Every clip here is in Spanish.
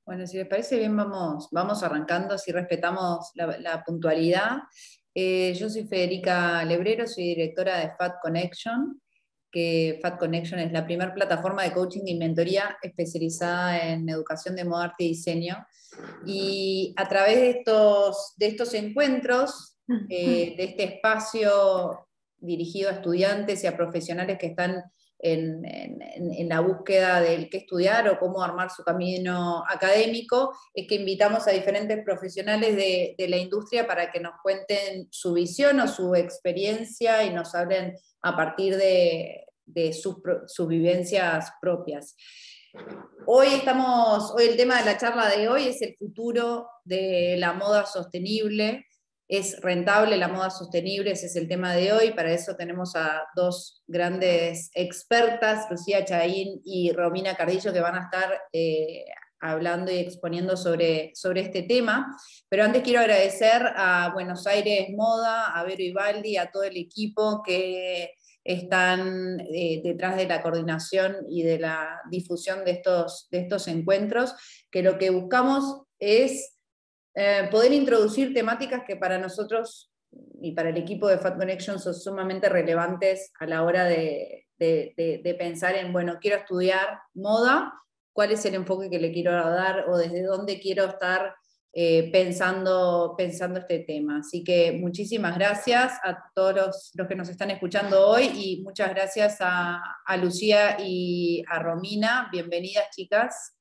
Bueno, si les parece bien, vamos arrancando, así respetamos la puntualidad. Yo soy Federica Lebrero, soy directora de Fat Connection, que Fat Connection es la primera plataforma de coaching y mentoría especializada en educación de moda, arte y diseño. Y a través de estos encuentros, de este espacio dirigido a estudiantes y a profesionales que están en la búsqueda del qué estudiar o cómo armar su camino académico, es que invitamos a diferentes profesionales de la industria para que nos cuenten su visión o su experiencia y nos hablen a partir de sus vivencias propias. Hoy el tema de la charla de hoy es el futuro de la moda sostenible. ¿Es rentable la moda sostenible? Ese es el tema de hoy. Para eso tenemos a dos grandes expertas, Lucía Chaín y Romina Cardillo, que van a estar hablando y exponiendo sobre este tema. Pero antes quiero agradecer a Buenos Aires Moda, a Vero Ibaldi, a todo el equipo que están detrás de la coordinación y de la difusión de estos encuentros, que lo que buscamos es poder introducir temáticas que para nosotros y para el equipo de Fat Connection son sumamente relevantes a la hora de pensar en, bueno, quiero estudiar moda, cuál es el enfoque que le quiero dar o desde dónde quiero estar pensando este tema. Así que muchísimas gracias a todos los que nos están escuchando hoy y muchas gracias a Lucía y a Romina. Bienvenidas, chicas.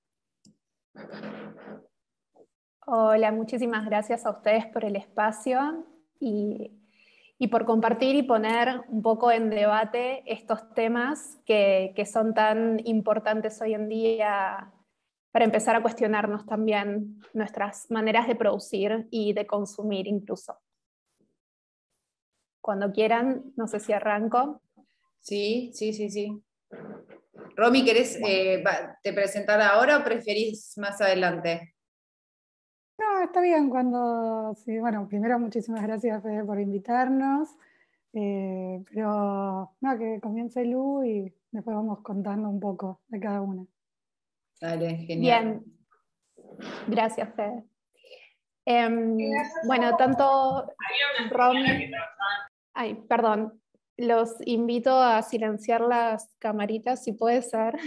Hola, muchísimas gracias a ustedes por el espacio y por compartir y poner un poco en debate estos temas que son tan importantes hoy en día para empezar a cuestionarnos también nuestras maneras de producir y de consumir incluso. Cuando quieran, no sé si arranco. Sí. Romy, ¿querés te presentar ahora o preferís más adelante? No, está bien sí, bueno, primero muchísimas gracias, Fede, por invitarnos, pero no, que comience Lu y después vamos contando un poco de cada una. Dale, genial. Bien, gracias, Fede. Bueno, tanto Romy... Ay, perdón, los invito a silenciar las camaritas, si puede ser.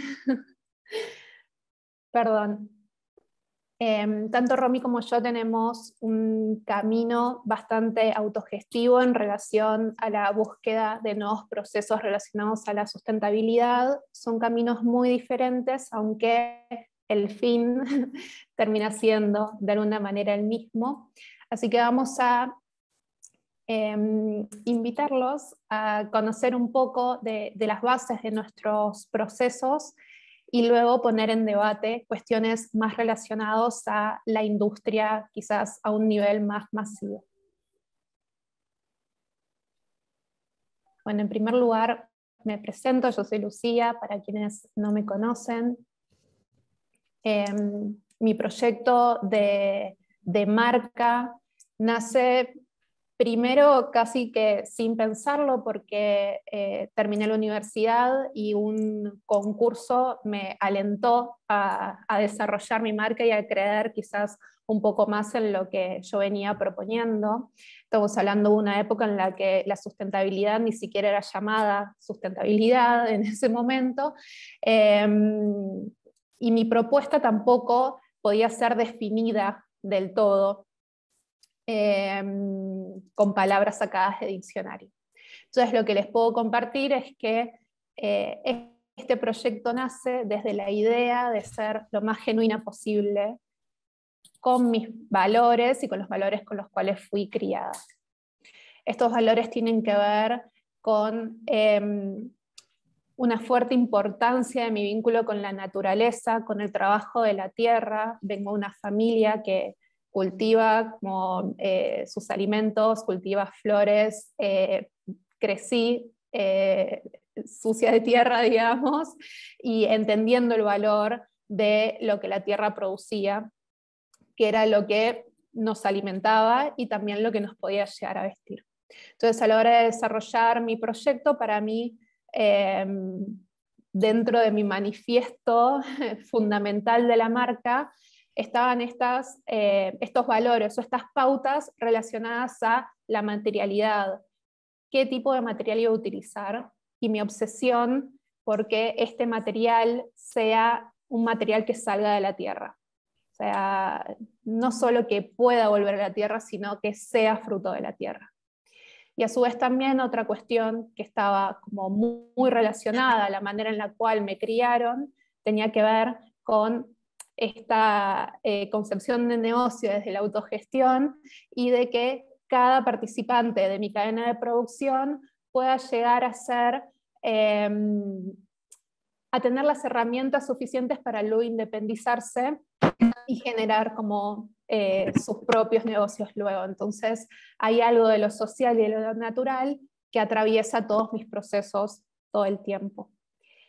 Perdón. Tanto Romy como yo tenemos un camino bastante autogestivo en relación a la búsqueda de nuevos procesos relacionados a la sustentabilidad. Son caminos muy diferentes, aunque el fin termina siendo de alguna manera el mismo. Así que vamos a invitarlos a conocer un poco de las bases de nuestros procesos y luego poner en debate cuestiones más relacionadas a la industria, quizás a un nivel más masivo. Bueno, en primer lugar me presento, yo soy Lucía, para quienes no me conocen. Mi proyecto de marca nace primero casi que sin pensarlo, porque terminé la universidad y un concurso me alentó a desarrollar mi marca y a creer quizás un poco más en lo que yo venía proponiendo. Estamos hablando de una época en la que la sustentabilidad ni siquiera era llamada sustentabilidad en ese momento, y mi propuesta tampoco podía ser definida del todo con palabras sacadas de diccionario. Entonces lo que les puedo compartir es que este proyecto nace desde la idea de ser lo más genuina posible con mis valores y con los valores con los cuales fui criada. Estos valores tienen que ver con una fuerte importancia de mi vínculo con la naturaleza, con el trabajo de la tierra. Vengo de una familia que cultiva como, sus alimentos, cultiva flores, crecí sucia de tierra, digamos, y entendiendo el valor de lo que la tierra producía, que era lo que nos alimentaba y también lo que nos podía llegar a vestir. Entonces, a la hora de desarrollar mi proyecto, para mí, dentro de mi manifiesto fundamental de la marca, estaban estos valores o estas pautas relacionadas a la materialidad, qué tipo de material iba a utilizar, y mi obsesión porque este material sea un material que salga de la tierra. O sea, no solo que pueda volver a la tierra, sino que sea fruto de la tierra. Y a su vez también otra cuestión que estaba como muy relacionada a la manera en la cual me criaron, tenía que ver con esta concepción de negocio desde la autogestión y de que cada participante de mi cadena de producción pueda llegar a ser, a tener las herramientas suficientes para luego independizarse y generar como sus propios negocios luego. Entonces hay algo de lo social y de lo natural que atraviesa todos mis procesos todo el tiempo.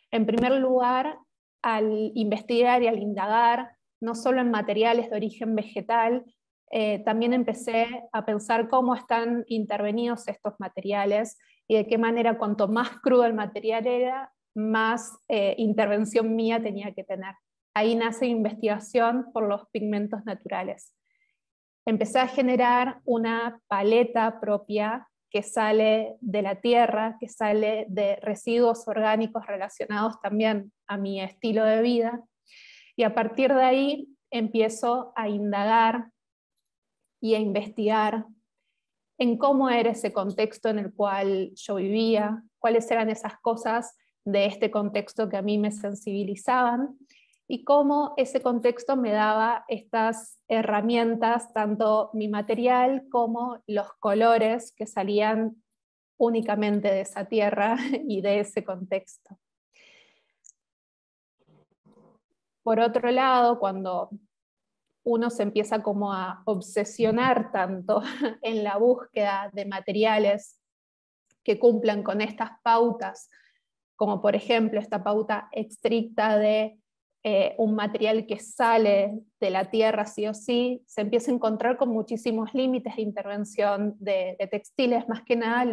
En primer lugar, al investigar y al indagar, no solo en materiales de origen vegetal, también empecé a pensar cómo están intervenidos estos materiales y de qué manera cuanto más crudo el material era, más intervención mía tenía que tener. Ahí nace investigación por los pigmentos naturales. Empecé a generar una paleta propia que sale de la tierra, que sale de residuos orgánicos relacionados también a mi estilo de vida, y a partir de ahí empiezo a indagar y a investigar en cómo era ese contexto en el cual yo vivía, cuáles eran esas cosas de este contexto que a mí me sensibilizaban, y cómo ese contexto me daba estas herramientas, tanto mi material como los colores que salían únicamente de esa tierra y de ese contexto. Por otro lado, cuando uno se empieza como a obsesionar tanto en la búsqueda de materiales que cumplan con estas pautas, como por ejemplo esta pauta estricta de un material que sale de la tierra sí o sí, se empieza a encontrar con muchísimos límites de intervención de textiles, más que nada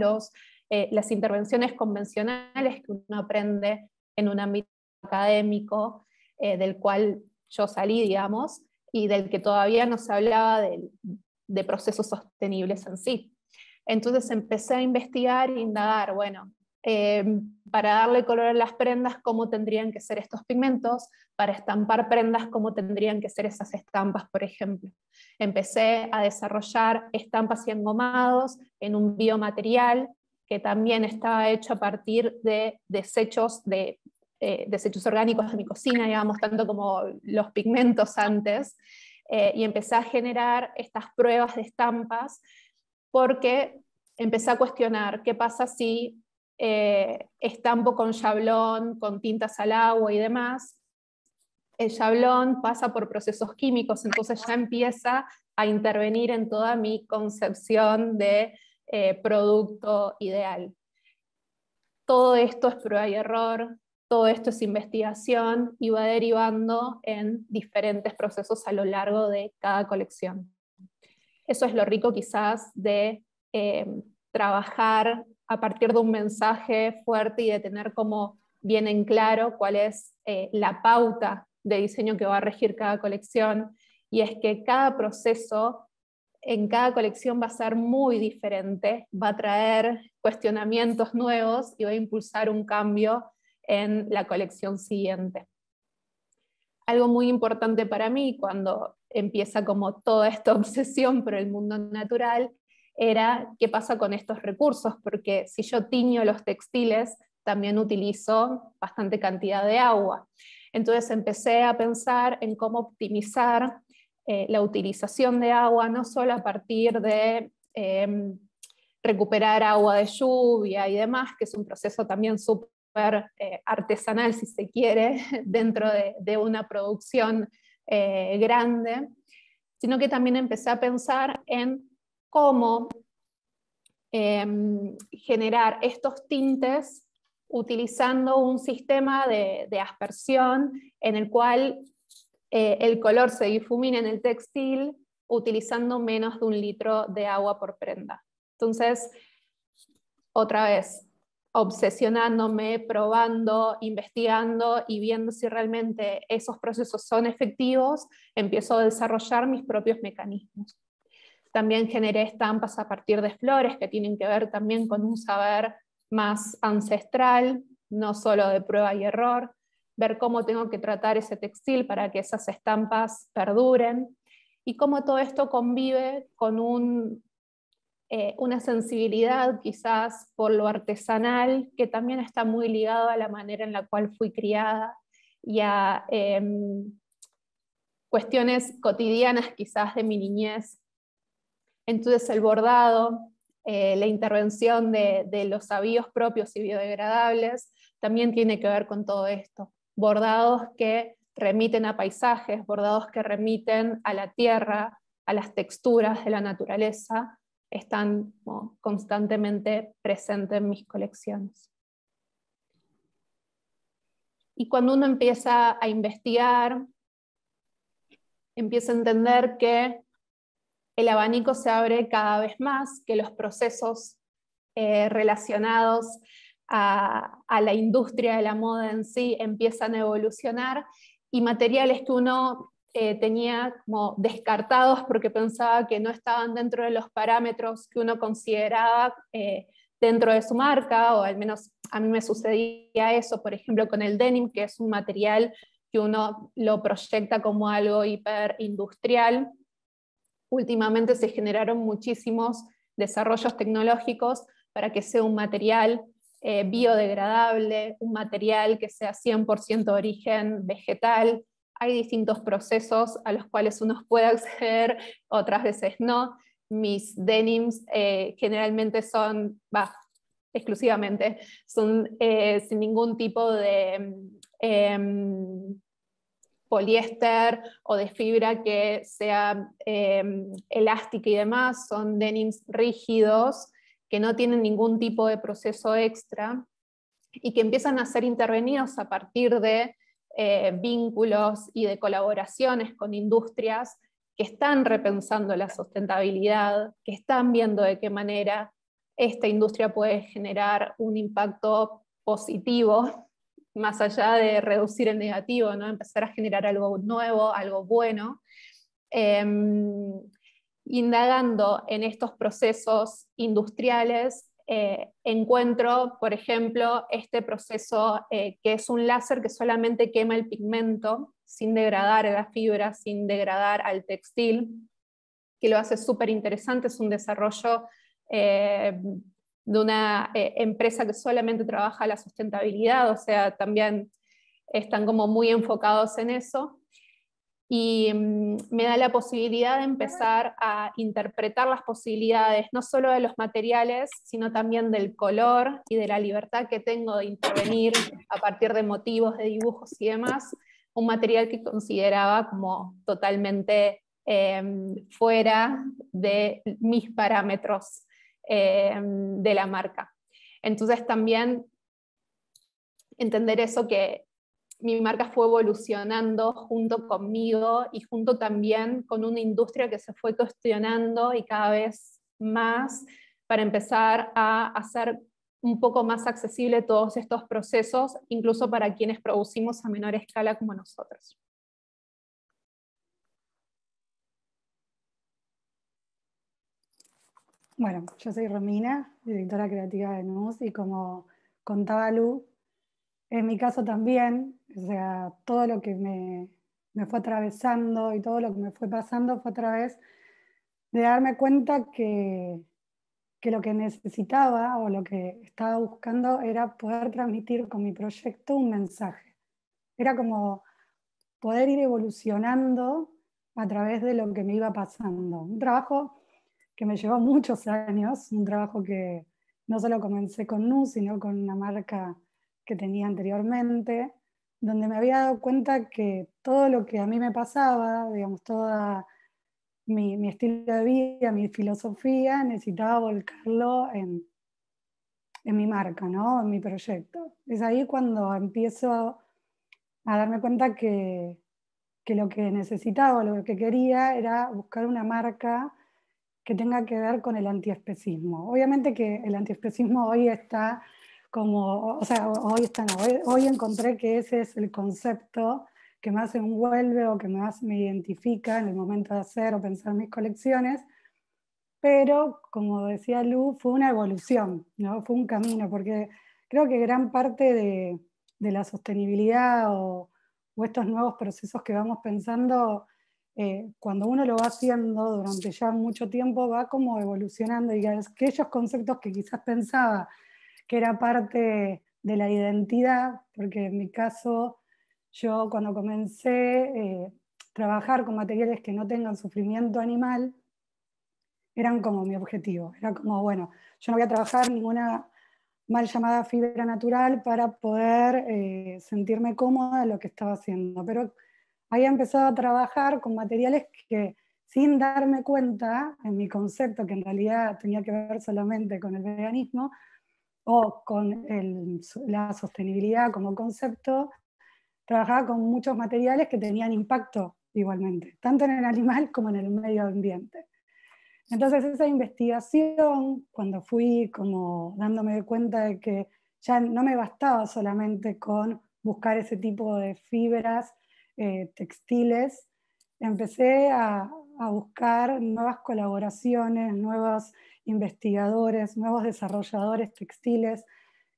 las intervenciones convencionales que uno aprende en un ámbito académico, del cual yo salí, digamos, y del que todavía no se hablaba de procesos sostenibles en sí. Entonces empecé a investigar e indagar, bueno, para darle color a las prendas, cómo tendrían que ser estos pigmentos, para estampar prendas, cómo tendrían que ser esas estampas, por ejemplo. Empecé a desarrollar estampas y engomados en un biomaterial que también estaba hecho a partir de desechos orgánicos de mi cocina, digamos, tanto como los pigmentos antes, y empecé a generar estas pruebas de estampas porque empecé a cuestionar qué pasa si estampo con chablón, con tintas al agua y demás. El chablón pasa por procesos químicos, entonces ya empieza a intervenir en toda mi concepción de producto ideal. Todo esto es prueba y error, todo esto es investigación y va derivando en diferentes procesos a lo largo de cada colección. Eso es lo rico quizás de trabajar a partir de un mensaje fuerte y de tener como bien en claro cuál es la pauta de diseño que va a regir cada colección, y es que cada proceso en cada colección va a ser muy diferente, va a traer cuestionamientos nuevos y va a impulsar un cambio en la colección siguiente. Algo muy importante para mí cuando empieza como toda esta obsesión por el mundo natural era qué pasa con estos recursos, porque si yo tiño los textiles, también utilizo bastante cantidad de agua. Entonces empecé a pensar en cómo optimizar la utilización de agua, no solo a partir de recuperar agua de lluvia y demás, que es un proceso también súper artesanal, si se quiere, dentro de una producción grande, sino que también empecé a pensar en cómo generar estos tintes utilizando un sistema de aspersión en el cual el color se difumina en el textil utilizando menos de 1 litro de agua por prenda. Entonces, otra vez, obsesionándome, probando, investigando y viendo si realmente esos procesos son efectivos, empiezo a desarrollar mis propios mecanismos. También generé estampas a partir de flores que tienen que ver también con un saber más ancestral, no solo de prueba y error, ver cómo tengo que tratar ese textil para que esas estampas perduren, y cómo todo esto convive con una sensibilidad quizás por lo artesanal, que también está muy ligado a la manera en la cual fui criada y a cuestiones cotidianas quizás de mi niñez. Entonces el bordado, la intervención de los avíos propios y biodegradables también tiene que ver con todo esto. Bordados que remiten a paisajes, bordados que remiten a la tierra, a las texturas de la naturaleza, están constantemente presentes en mis colecciones. Y cuando uno empieza a investigar, empieza a entender que el abanico se abre cada vez más, que los procesos relacionados a la industria de la moda en sí empiezan a evolucionar, y materiales que uno tenía como descartados porque pensaba que no estaban dentro de los parámetros que uno consideraba dentro de su marca, o al menos a mí me sucedía eso, por ejemplo, con el denim, que es un material que uno lo proyecta como algo hiperindustrial. Últimamente se generaron muchísimos desarrollos tecnológicos para que sea un material biodegradable, un material que sea 100% de origen vegetal. Hay distintos procesos a los cuales uno puede acceder, otras veces no. Mis denims generalmente son, exclusivamente, son sin ningún tipo de poliéster o de fibra que sea elástica y demás. Son denims rígidos que no tienen ningún tipo de proceso extra y que empiezan a ser intervenidos a partir de vínculos y de colaboraciones con industrias que están repensando la sustentabilidad, que están viendo de qué manera esta industria puede generar un impacto positivo, más allá de reducir el negativo, ¿no? Empezar a generar algo nuevo, algo bueno. Indagando en estos procesos industriales, encuentro, por ejemplo, este proceso que es un láser que solamente quema el pigmento sin degradar a la fibra, sin degradar al textil, que lo hace súper interesante. Es un desarrollo de una empresa que solamente trabaja la sustentabilidad, o sea, también están como muy enfocados en eso. Y me da la posibilidad de empezar a interpretar las posibilidades, no solo de los materiales, sino también del color y de la libertad que tengo de intervenir a partir de motivos, de dibujos y demás, un material que consideraba como totalmente fuera de mis parámetros de la marca. Entonces también entender eso, que mi marca fue evolucionando junto conmigo y junto también con una industria que se fue cuestionando y cada vez más, para empezar a hacer un poco más accesible todos estos procesos, incluso para quienes producimos a menor escala como nosotros. Bueno, yo soy Romina, directora creativa de NUS, y como contaba Lu, en mi caso también, o sea, todo lo que me fue atravesando y todo lo que me fue pasando fue a través de darme cuenta que lo que necesitaba o lo que estaba buscando era poder transmitir con mi proyecto un mensaje. Era como poder ir evolucionando a través de lo que me iba pasando. Un trabajo que me llevó muchos años, un trabajo que no solo comencé con NUS, sino con una marca que tenía anteriormente, donde me había dado cuenta que todo lo que a mí me pasaba, digamos, toda mi estilo de vida, mi filosofía, necesitaba volcarlo en mi marca, ¿no? En mi proyecto. Es ahí cuando empiezo a darme cuenta que lo que necesitaba, lo que quería, era buscar una marca que tenga que ver con el antiespecismo. Obviamente que el antiespecismo hoy está como, o sea, hoy encontré que ese es el concepto que más se envuelve o que más me identifica en el momento de hacer o pensar mis colecciones, pero como decía Lu, fue una evolución, ¿no? Fue un camino, porque creo que gran parte de la sostenibilidad o estos nuevos procesos que vamos pensando, cuando uno lo va haciendo durante ya mucho tiempo, va como evolucionando, y aquellos conceptos que quizás pensaba que era parte de la identidad, porque en mi caso, yo cuando comencé trabajar con materiales que no tengan sufrimiento animal, eran como mi objetivo. Era como, bueno, yo no voy a trabajar ninguna mal llamada fibra natural para poder sentirme cómoda en lo que estaba haciendo. Pero había empezado a trabajar con materiales que, sin darme cuenta, en mi concepto, que en realidad tenía que ver solamente con el veganismo, o con la sostenibilidad como concepto, trabajaba con muchos materiales que tenían impacto igualmente, tanto en el animal como en el medio ambiente. Entonces esa investigación, cuando fui como dándome cuenta de que ya no me bastaba solamente con buscar ese tipo de fibras textiles, empecé a buscar nuevas colaboraciones, nuevos investigadores, nuevos desarrolladores textiles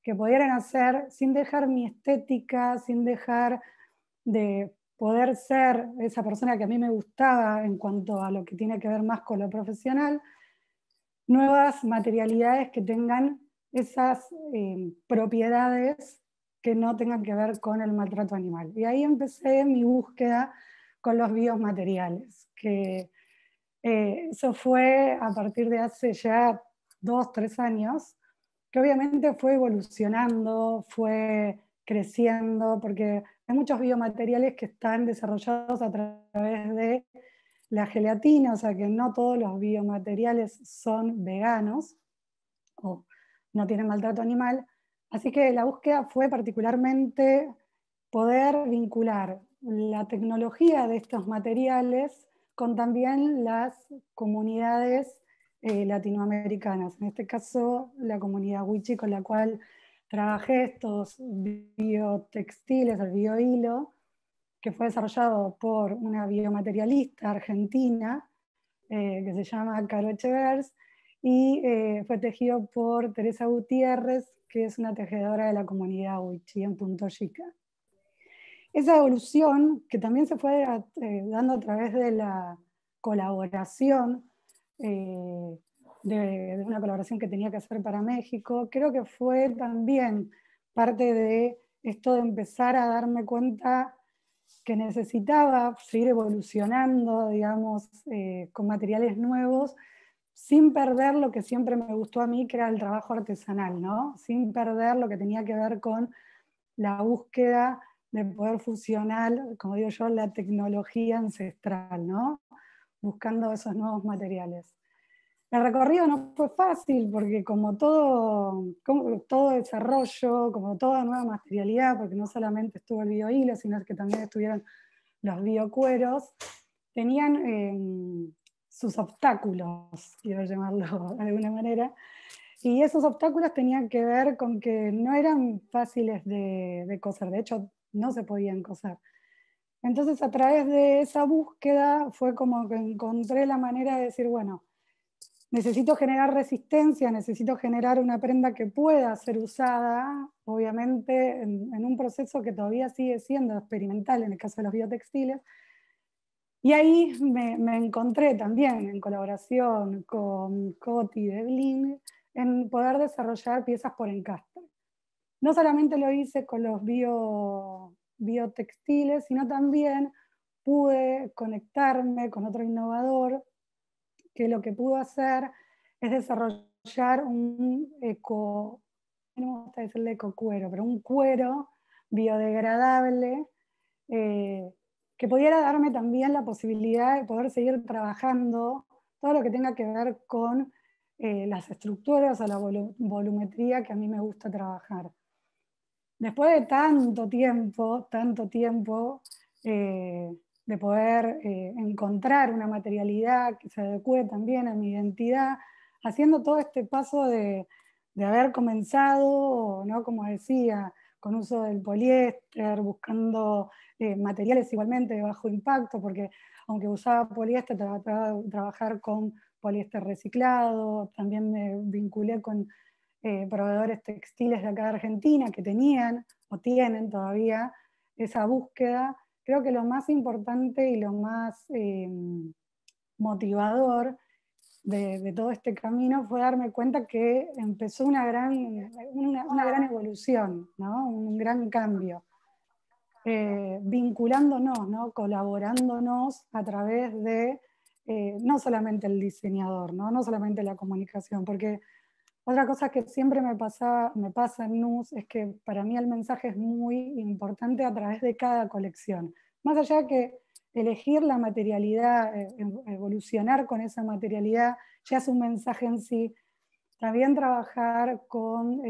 que pudieran hacer sin dejar mi estética, sin dejar de poder ser esa persona que a mí me gustaba en cuanto a lo que tiene que ver más con lo profesional, nuevas materialidades que tengan esas propiedades que no tengan que ver con el maltrato animal. Y ahí empecé mi búsqueda con los biomateriales, que eso fue a partir de hace ya 2, 3 años, que obviamente fue evolucionando, fue creciendo, porque hay muchos biomateriales que están desarrollados a través de la gelatina, o sea que no todos los biomateriales son veganos o no tienen maltrato animal. Así que la búsqueda fue particularmente poder vincular la tecnología de estos materiales con también las comunidades latinoamericanas. En este caso, la comunidad Wichi, con la cual trabajé estos biotextiles, el biohilo, que fue desarrollado por una biomaterialista argentina que se llama Caro Echevers, y fue tejido por Teresa Gutiérrez, que es una tejedora de la comunidad Wichi en Punto Chica. Esa evolución, que también se fue dando a través de la colaboración, de una colaboración que tenía que hacer para México, creo que fue también parte de esto de empezar a darme cuenta que necesitaba seguir evolucionando, digamos, con materiales nuevos, sin perder lo que siempre me gustó a mí, que era el trabajo artesanal, ¿no? Sin perder lo que tenía que ver con la búsqueda de poder fusionar, como digo yo, la tecnología ancestral, ¿no? Buscando esos nuevos materiales. El recorrido no fue fácil porque como todo desarrollo, como toda nueva materialidad, porque no solamente estuvo el biohilo, sino que también estuvieron los biocueros, tenían sus obstáculos, quiero llamarlo de alguna manera, y esos obstáculos tenían que ver con que no eran fáciles de coser, de hecho no se podían coser. Entonces a través de esa búsqueda fue como que encontré la manera de decir, bueno, necesito generar resistencia, necesito generar una prenda que pueda ser usada, obviamente en un proceso que todavía sigue siendo experimental en el caso de los biotextiles. Y ahí me encontré también en colaboración con Coti de Bling en poder desarrollar piezas por encastre. No solamente lo hice con los biotextiles, sino también pude conectarme con otro innovador que lo que pudo hacer es desarrollar un no me gusta decirle ecocuero, pero un cuero biodegradable que pudiera darme también la posibilidad de poder seguir trabajando todo lo que tenga que ver con las estructuras o la volumetría que a mí me gusta trabajar. Después de tanto tiempo de poder encontrar una materialidad que se adecue también a mi identidad, haciendo todo este paso de haber comenzado, ¿no? Como decía, con uso del poliéster, buscando materiales igualmente de bajo impacto, porque aunque usaba poliéster, trataba de trabajar con poliéster reciclado, también me vinculé con proveedores textiles de acá de Argentina que tenían o tienen todavía esa búsqueda. Creo que lo más importante y lo más motivador de todo este camino fue darme cuenta que empezó una gran evolución, ¿no? Un gran cambio, vinculándonos, ¿no? Colaborándonos a través de no solamente el diseñador, ¿no? No solamente la comunicación, porque otra cosa que siempre me pasa en NUS es que para mí el mensaje es muy importante a través de cada colección. Más allá que elegir la materialidad, evolucionar con esa materialidad, ya es un mensaje en sí. También trabajar con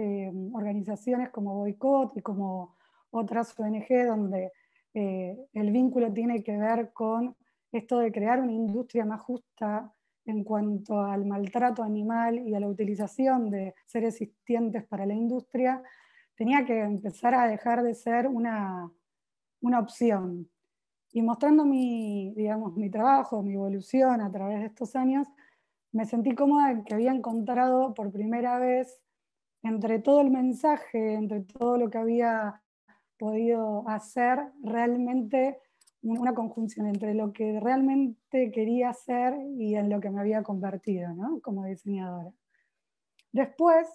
organizaciones como Boicot y como otras ONG, donde el vínculo tiene que ver con esto de crear una industria más justa en cuanto al maltrato animal y a la utilización de seres sintientes para la industria, tenía que empezar a dejar de ser una opción. Y mostrando digamos, mi trabajo, mi evolución a través de estos años, me sentí cómoda en que había encontrado por primera vez, entre todo el mensaje, entre todo lo que había podido hacer, realmente una conjunción entre lo que realmente quería hacer y en lo que me había convertido, ¿no? Como diseñadora. Después,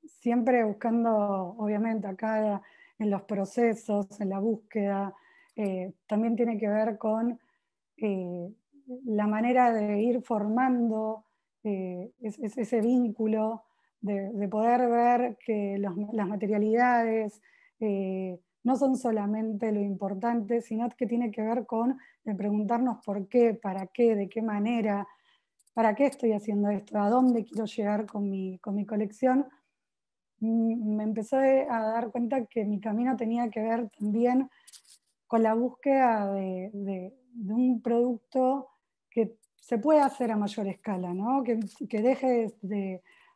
siempre buscando, obviamente, acá en los procesos, en la búsqueda, también tiene que ver con la manera de ir formando ese vínculo, de poder ver que las materialidades no son solamente lo importante, sino que tiene que ver con preguntarnos por qué, para qué, de qué manera, para qué estoy haciendo esto, a dónde quiero llegar con mi colección. Me empecé a dar cuenta que mi camino tenía que ver también con la búsqueda de un producto que se pueda hacer a mayor escala, ¿no? Que deje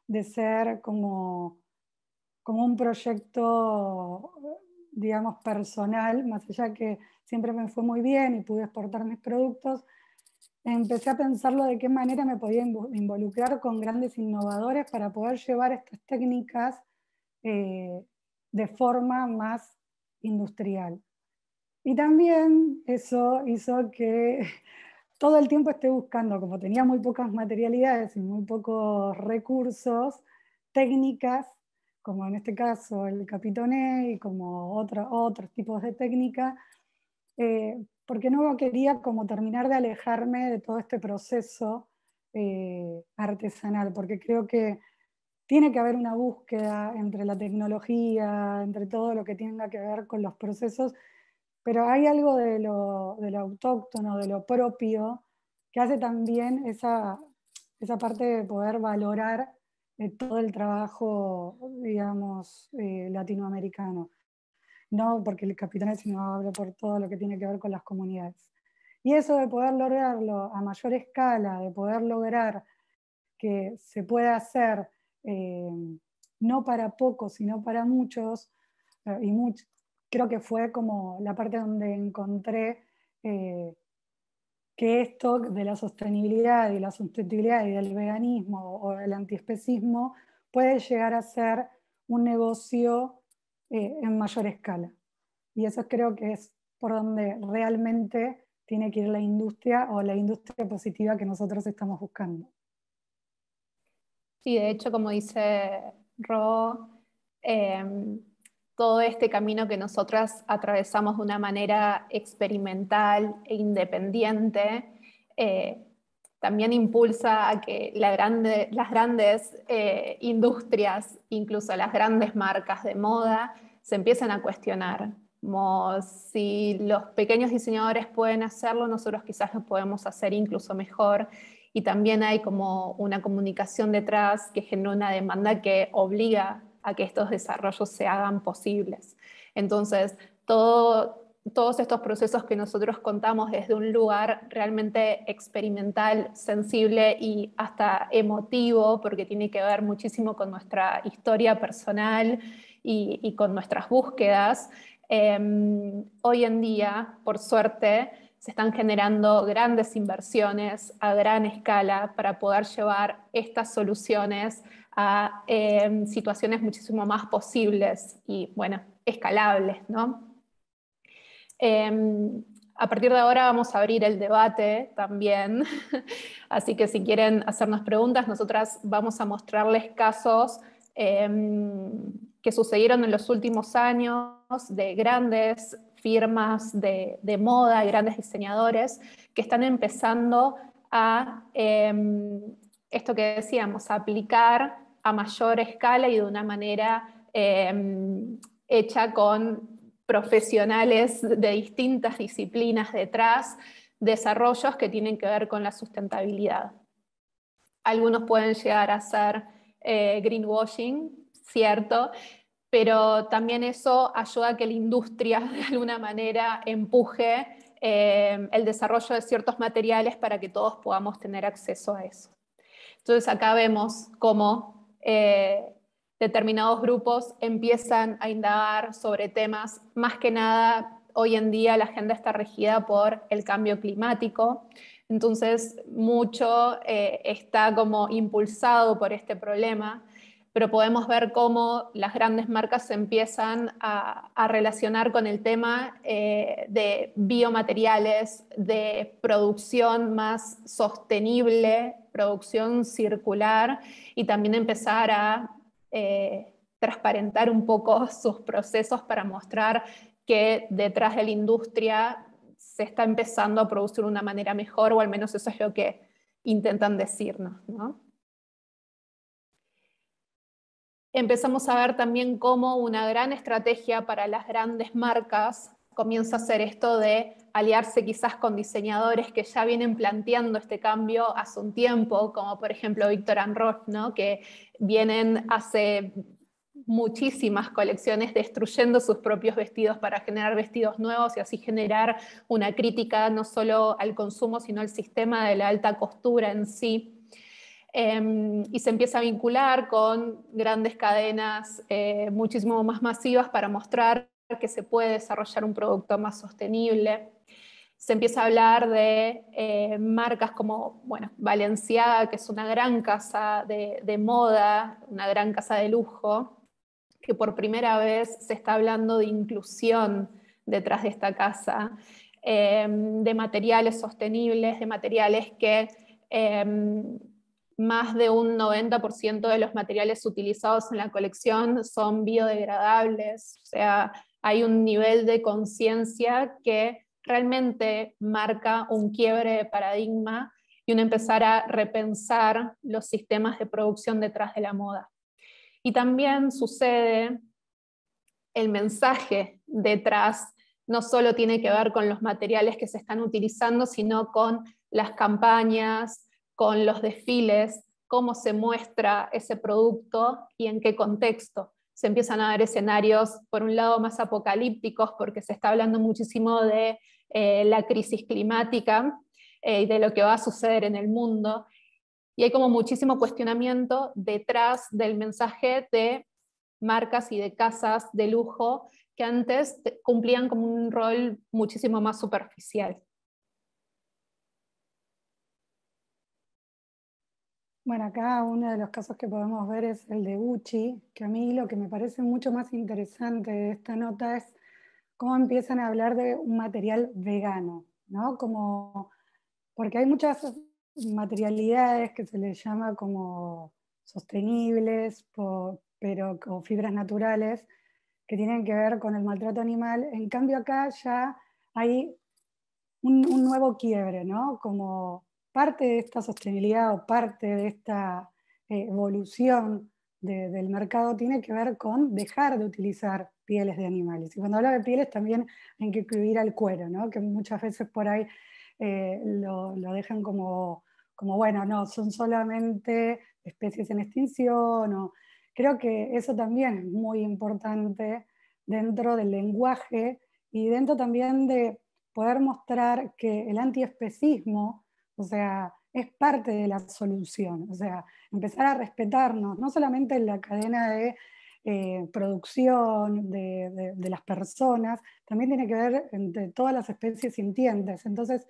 de ser como un proyecto, digamos, personal, más allá que siempre me fue muy bien y pude exportar mis productos. Empecé a pensarlo de qué manera me podía involucrar con grandes innovadores para poder llevar estas técnicas de forma más industrial. Y también eso hizo que todo el tiempo esté buscando, como tenía muy pocas materialidades y muy pocos recursos, técnicas, como en este caso el Capitoné y como otros tipos de técnica, porque no quería como terminar de alejarme de todo este proceso artesanal, porque creo que tiene que haber una búsqueda entre la tecnología, entre todo lo que tenga que ver con los procesos, pero hay algo de lo autóctono, de lo propio, que hace también esa parte de poder valorar todo el trabajo, digamos, latinoamericano. No porque el capitán, sino hablo por todo lo que tiene que ver con las comunidades. Y eso de poder lograrlo a mayor escala, de poder lograr que se pueda hacer no para pocos, sino para muchos, y creo que fue como la parte donde encontré que esto de la sostenibilidad y la sustentabilidad y del veganismo o del antiespecismo puede llegar a ser un negocio en mayor escala. Y eso creo que es por donde realmente tiene que ir la industria o la industria positiva que nosotros estamos buscando. Sí, de hecho, como dice Ro, todo este camino que nosotras atravesamos de una manera experimental e independiente, también impulsa a que las grandes industrias, incluso las grandes marcas de moda, se empiecen a cuestionar. Como si los pequeños diseñadores pueden hacerlo, nosotros quizás lo podemos hacer incluso mejor. Y también hay como una comunicación detrás que genera una demanda que obliga a que estos desarrollos se hagan posibles. Entonces, todo todos estos procesos que nosotros contamos desde un lugar realmente experimental, sensible y hasta emotivo, porque tiene que ver muchísimo con nuestra historia personal y con nuestras búsquedas. Hoy en día, por suerte, se están generando grandes inversiones a gran escala para poder llevar estas soluciones a situaciones muchísimo más posibles y, bueno, escalables, ¿no? A partir de ahora vamos a abrir el debate también, así que si quieren hacernos preguntas, nosotras vamos a mostrarles casos que sucedieron en los últimos años de grandes firmas de moda, grandes diseñadores que están empezando a, esto que decíamos, a aplicar a mayor escala y de una manera hecha con profesionales de distintas disciplinas detrás, desarrollos que tienen que ver con la sustentabilidad. Algunos pueden llegar a ser greenwashing, cierto, pero también eso ayuda a que la industria de alguna manera empuje el desarrollo de ciertos materiales para que todos podamos tener acceso a eso. Entonces acá vemos cómo determinados grupos empiezan a indagar sobre temas, más que nada hoy en día la agenda está regida por el cambio climático, entonces mucho está como impulsado por este problema, pero podemos ver cómo las grandes marcas se empiezan a relacionar con el tema de biomateriales, de producción más sostenible, producción circular, y también empezar a transparentar un poco sus procesos para mostrar que detrás de la industria se está empezando a producir de una manera mejor, o al menos eso es lo que intentan decirnos, ¿no? Empezamos a ver también cómo una gran estrategia para las grandes marcas comienza a ser esto de aliarse quizás con diseñadores que ya vienen planteando este cambio hace un tiempo, como por ejemplo Viktor and Rolf, ¿no? Que vienen hace muchísimas colecciones destruyendo sus propios vestidos para generar vestidos nuevos y así generar una crítica no solo al consumo, sino al sistema de la alta costura en sí. Y se empieza a vincular con grandes cadenas muchísimo más masivas para mostrar que se puede desarrollar un producto más sostenible. Se empieza a hablar de marcas como, bueno, Balenciaga, que es una gran casa de moda, una gran casa de lujo, que por primera vez se está hablando de inclusión detrás de esta casa, de materiales sostenibles, de materiales que más de un 90% de los materiales utilizados en la colección son biodegradables, o sea, hay un nivel de conciencia que realmente marca un quiebre de paradigma y un empezar a repensar los sistemas de producción detrás de la moda. Y también sucede el mensaje detrás, no solo tiene que ver con los materiales que se están utilizando, sino con las campañas, con los desfiles, cómo se muestra ese producto y en qué contexto. Se empiezan a ver escenarios, por un lado, más apocalípticos, porque se está hablando muchísimo de la crisis climática y de lo que va a suceder en el mundo. Y hay como muchísimo cuestionamiento detrás del mensaje de marcas y de casas de lujo que antes cumplían como un rol muchísimo más superficial. Bueno, acá uno de los casos que podemos ver es el de Gucci, que a mí lo que me parece mucho más interesante de esta nota es cómo empiezan a hablar de un material vegano, ¿no? Porque hay muchas materialidades que se les llama como sostenibles, pero con fibras naturales, que tienen que ver con el maltrato animal. En cambio acá ya hay un nuevo quiebre, ¿no? Como parte de esta sostenibilidad o parte de esta evolución del mercado tiene que ver con dejar de utilizar pieles de animales. Y cuando hablo de pieles también hay que incluir al cuero, ¿no? Que muchas veces por ahí lo dejan como, bueno, no, son solamente especies en extinción. Creo que eso también es muy importante dentro del lenguaje y dentro también de poder mostrar que el antiespecismo, o sea, es parte de la solución, o sea, empezar a respetarnos, no solamente en la cadena de producción de las personas, también tiene que ver entre todas las especies sintientes. Entonces,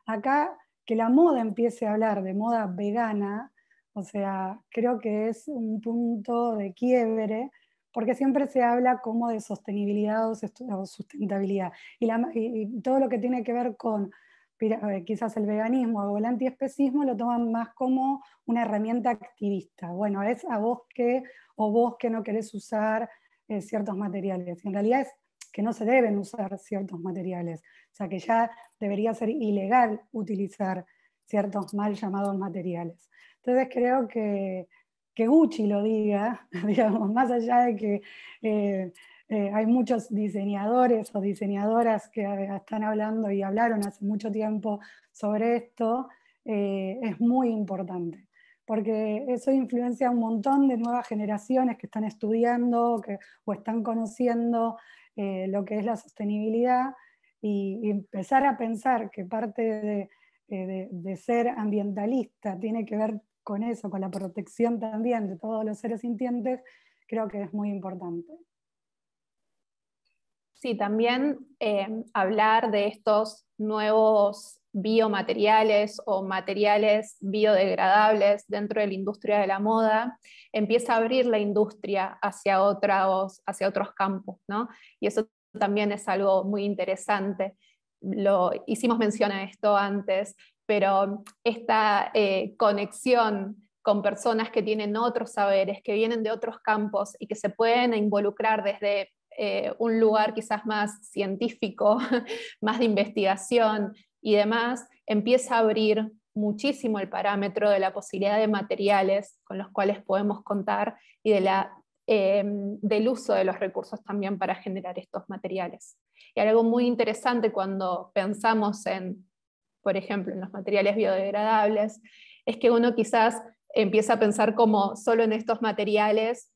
acá que la moda empiece a hablar de moda vegana, o sea, creo que es un punto de quiebre, porque siempre se habla como de sostenibilidad o sustentabilidad. Y todo lo que tiene que ver con quizás el veganismo o el antiespecismo lo toman más como una herramienta activista. Bueno, es a vos que, o vos que no querés usar ciertos materiales. Y en realidad es que no se deben usar ciertos materiales. O sea, que ya debería ser ilegal utilizar ciertos mal llamados materiales. Entonces creo que Gucci lo diga, digamos, más allá de que hay muchos diseñadores o diseñadoras que están hablando y hablaron hace mucho tiempo sobre esto, es muy importante, porque eso influencia a un montón de nuevas generaciones que están estudiando o están conociendo lo que es la sostenibilidad, y empezar a pensar que parte de ser ambientalista tiene que ver con eso, con la protección también de todos los seres sintientes, creo que es muy importante. Sí, también hablar de estos nuevos biomateriales o materiales biodegradables dentro de la industria de la moda empieza a abrir la industria hacia otros campos, ¿no? Y eso también es algo muy interesante. Hicimos mención a esto antes, pero esta conexión con personas que tienen otros saberes, que vienen de otros campos y que se pueden involucrar desde un lugar quizás más científico, más de investigación y demás, empieza a abrir muchísimo el parámetro de la posibilidad de materiales con los cuales podemos contar y del uso de los recursos también para generar estos materiales. Y algo muy interesante cuando pensamos en, por ejemplo, en los materiales biodegradables, es que uno quizás empieza a pensar como solo en estos materiales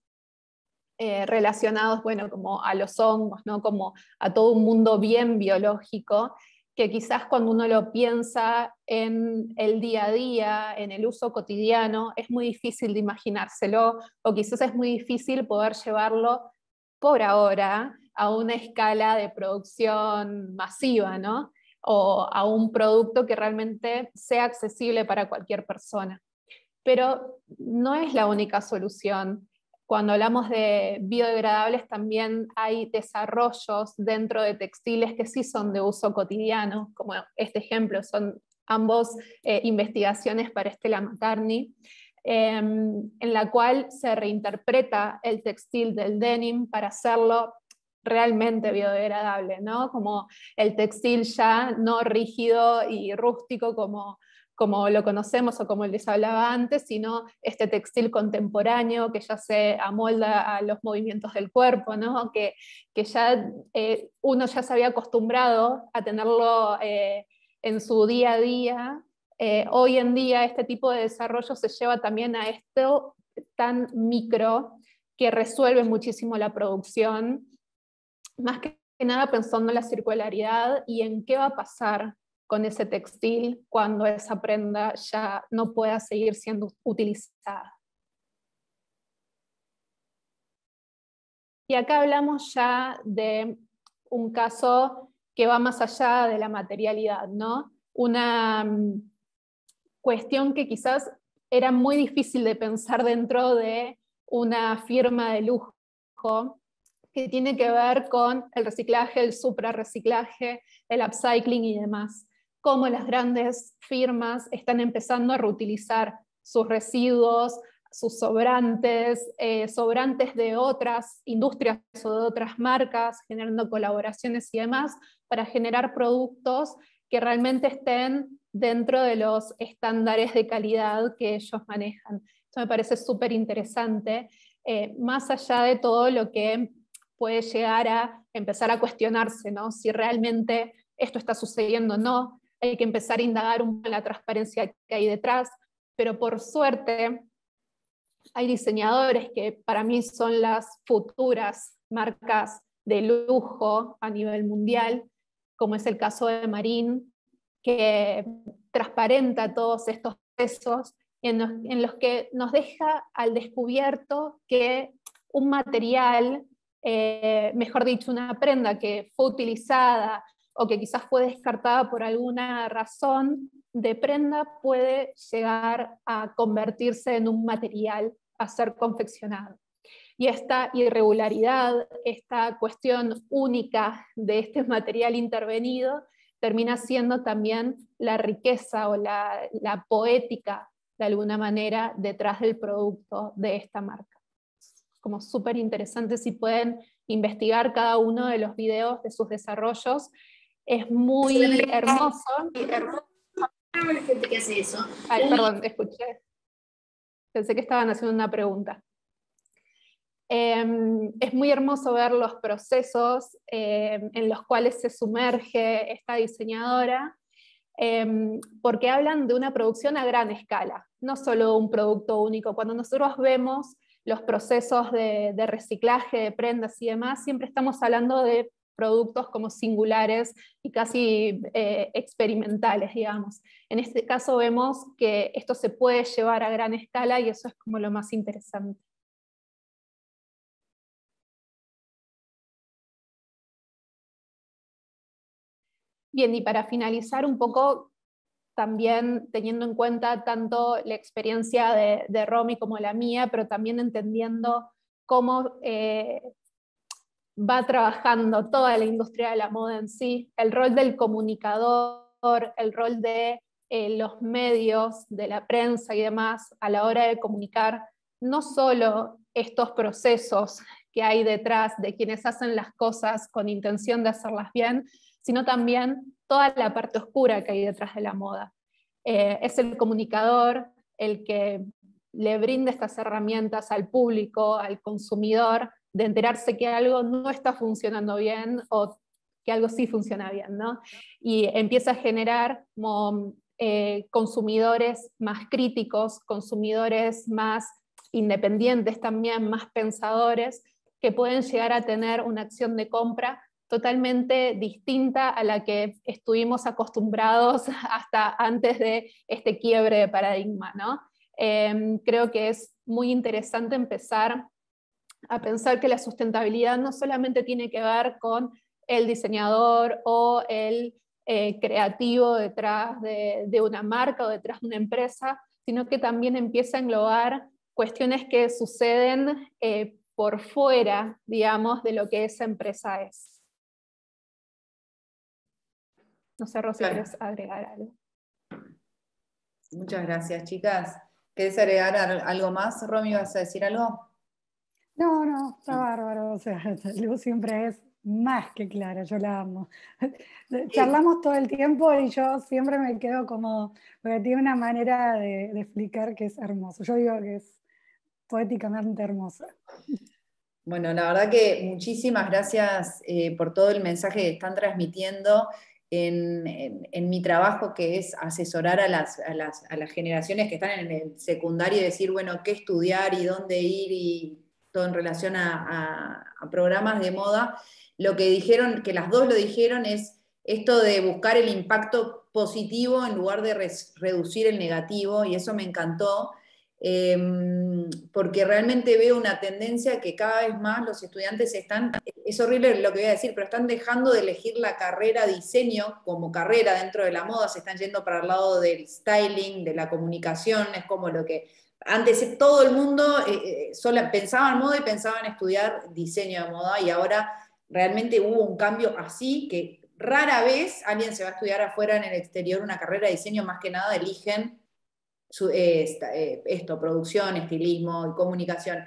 relacionados, bueno, como a los hongos, ¿no? Como a todo un mundo bien biológico, que quizás cuando uno lo piensa en el día a día, en el uso cotidiano, es muy difícil de imaginárselo, o quizás es muy difícil poder llevarlo por ahora a una escala de producción masiva, ¿no? O a un producto que realmente sea accesible para cualquier persona. Pero no es la única solución. Cuando hablamos de biodegradables también hay desarrollos dentro de textiles que sí son de uso cotidiano, como este ejemplo, son ambos investigaciones para Stella McCartney, en la cual se reinterpreta el textil del denim para hacerlo realmente biodegradable, ¿no? Como el textil ya no rígido y rústico como lo conocemos o como les hablaba antes, sino este textil contemporáneo que ya se amolda a los movimientos del cuerpo, ¿no? que ya uno ya se había acostumbrado a tenerlo en su día a día. Hoy en día este tipo de desarrollo se lleva también a esto tan micro que resuelve muchísimo la producción, más que nada pensando en la circularidad y en qué va a pasar con ese textil cuando esa prenda ya no pueda seguir siendo utilizada. Y acá hablamos ya de un caso que va más allá de la materialidad, ¿no? Una cuestión que quizás era muy difícil de pensar dentro de una firma de lujo, que tiene que ver con el reciclaje, el suprarreciclaje, el upcycling y demás. Cómo las grandes firmas están empezando a reutilizar sus residuos, sus sobrantes, sobrantes de otras industrias o de otras marcas, generando colaboraciones y demás, para generar productos que realmente estén dentro de los estándares de calidad que ellos manejan. Esto me parece súper interesante, más allá de todo lo que puede llegar a empezar a cuestionarse, ¿no? Si realmente esto está sucediendo o no. Hay que empezar a indagar un poco en la transparencia que hay detrás, pero por suerte hay diseñadores que para mí son las futuras marcas de lujo a nivel mundial, como es el caso de Marín, que transparenta todos estos procesos en los que nos deja al descubierto que un material, mejor dicho, una prenda que fue utilizada o que quizás fue descartada por alguna razón de prenda, puede llegar a convertirse en un material a ser confeccionado. Y esta irregularidad, esta cuestión única de este material intervenido, termina siendo también la riqueza o la poética, de alguna manera, detrás del producto de esta marca. Como súper interesante, si pueden investigar cada uno de los videos de sus desarrollos. Es muy hermoso. La gente que hace eso. Ay, perdón, escuché. Pensé que estaban haciendo una pregunta. Es muy hermoso ver los procesos en los cuales se sumerge esta diseñadora, porque hablan de una producción a gran escala, no solo un producto único. Cuando nosotros vemos los procesos de reciclaje de prendas y demás, siempre estamos hablando de productos como singulares y casi experimentales, digamos. En este caso vemos que esto se puede llevar a gran escala y eso es como lo más interesante. Bien, y para finalizar un poco, también teniendo en cuenta tanto la experiencia de Romy como la mía, pero también entendiendo cómo va trabajando toda la industria de la moda en sí, el rol del comunicador, el rol de los medios, de la prensa y demás, a la hora de comunicar no solo estos procesos que hay detrás de quienes hacen las cosas con intención de hacerlas bien, sino también toda la parte oscura que hay detrás de la moda. Es el comunicador el que le brinda estas herramientas al público, al consumidor, de enterarse que algo no está funcionando bien o que algo sí funciona bien, ¿no? Y empieza a generar como, consumidores más críticos, consumidores más independientes también, más pensadores, que pueden llegar a tener una acción de compra totalmente distinta a la que estuvimos acostumbrados hasta antes de este quiebre de paradigma, ¿no? Creo que es muy interesante empezar a pensar que la sustentabilidad no solamente tiene que ver con el diseñador o el creativo detrás de una marca o detrás de una empresa, sino que también empieza a englobar cuestiones que suceden por fuera, digamos, de lo que esa empresa es. No sé, Rosy, ¿quieres agregar algo? Muchas gracias, chicas. ¿Querés agregar algo más, Romy? ¿Vas a decir algo? No, está bárbaro. O sea, Luz siempre es más que clara, yo la amo. Charlamos todo el tiempo y yo siempre me quedo como, porque tiene una manera de explicar que es hermoso. Yo digo que es poéticamente hermosa. Bueno, la verdad que muchísimas gracias por todo el mensaje que están transmitiendo en mi trabajo, que es asesorar a las generaciones que están en el secundario y decir, bueno, qué estudiar y dónde ir y todo en relación a programas de moda. Lo que dijeron, que las dos lo dijeron, es esto de buscar el impacto positivo en lugar de reducir el negativo, y eso me encantó. Porque realmente veo una tendencia que cada vez más los estudiantes están, es horrible lo que voy a decir, pero están dejando de elegir la carrera diseño como carrera dentro de la moda, se están yendo para el lado del styling, de la comunicación, es como lo que antes todo el mundo solo pensaba en moda y pensaba en estudiar diseño de moda, y ahora realmente hubo un cambio así, que rara vez alguien se va a estudiar afuera en el exterior una carrera de diseño, más que nada eligen producción, estilismo y comunicación.